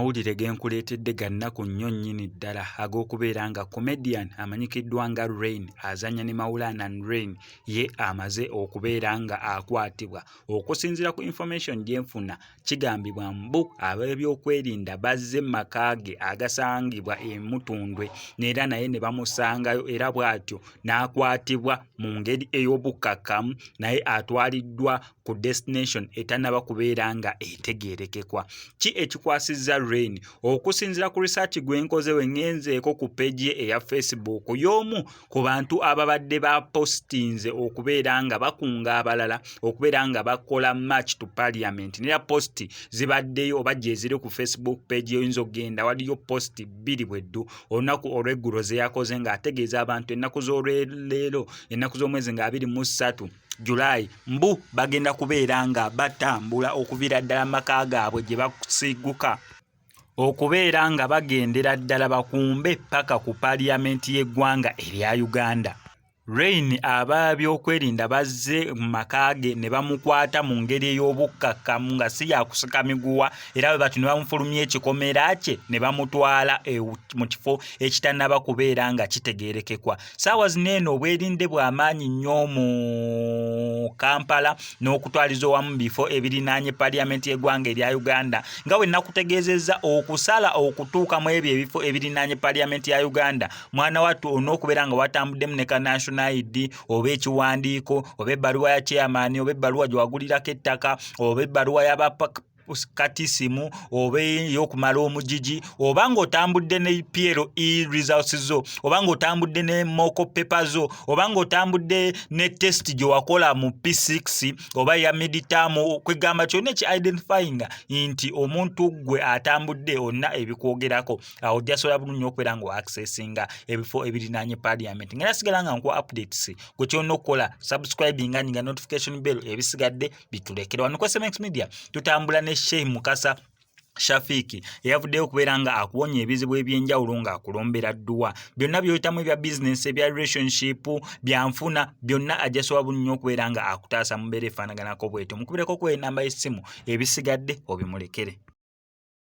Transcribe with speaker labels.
Speaker 1: amawulire genkuleetedde gannaku nnyo nnyini ddala ag'okubeera nga comedian amanyikiddwa nga Rain azannya ne Maulana Rain ye amaze okubeera nga akwatibwa. Okusinziira ku information gyenfuna kigambibwa mbu ab'ebyokwerinda bazze mu maka ge agasangibwa e Mutundwe n'era naye ne bamusangayo era bw'atyo n'akwatibwa mu ngeri ey'obukkakkamu naye atwaliddwa ku destination etannaba kubeera nga etegeerekekwa. Ki ekikwasizza Rain? Okusinziira ku research gwenkoze wengenzeeko ku page ye eya Facebook y'omu ku bantu ababadde bapostinze okubeera nga bakunga abalala okubeera nga bakola march to parliament. Nera posti zibaddeyo oba gye ziri ku Facebook page yoyinza okgenda waliyo posti bbiri bweddu olunaku olw'eggulo ze yakoze ng'ategeeza abantu ennaku z'olwaleero ennaku z'omwezi nga 23 July mbu bagenda kubeera nga batambula okuviira ddala maka gaabwe gye bakusiguka okubeera nga bagendera ddala bakumbe paka ku parliament y'eggwanga erya Uganda. Rain ab'ebyokwerinda bazze mu maka ge ne bamukwata mu ngeri ey'obukkakkamu nga si yakusika miguwa era bwe bati ne bamufulumya ekikomera kye ne bamutwala mu kifo ekitannaba kubeera nga kitegeerekekwa. Saawa zino eno obwerinde bw'amaanyi nnyo mu Kampala n'okutwaliza owamu bifo ebirinaanye parliament y'eggwanga erya Uganda nga bwe nakutegeezezza okusala okutuuka mu ebyo ebifo ebirinaanye parliament ya Uganda mwana wattu on'okubeera nga watambuddemu ne ka national ID oba ekiwandiiko oba ebbaluwa ya chairman oba ebbaluwa gye wagulirako ettaka oba ebbaluwa katisimu oba ey'okumala omugigi oba ng'otambudde ne PLE results zo oba ng'otambudde ne moko paper zo oba ng'otambudde ne test gye wakola mu P6 oba ya midterm kwegamba kyonna eki-identifying nti omuntu gwe atambudde onna ebikwogerako awo jasobola bulungi okubeera nga accessinga ebifo ebirinaanye parliament. Ngera sigala nga nkuwa updates gwe kyonna okukola subscribing nga notification bell ebisigadde bitulekera wano ku SMX Media tutambula ne Sheikh Mukasa Shafiki eyavuddeyo okubeera nga akuwonya ebizibu ebyenjawulo nga akulombera dduwa byonna byoyitamu ebya business ebya relationship byanfuna byonna ajasobola bulungi okubeera nga akutaasa mu mbeera efaanaganako bwetyo mukubireko ku enamba y'essimu ebisigadde obimulekere.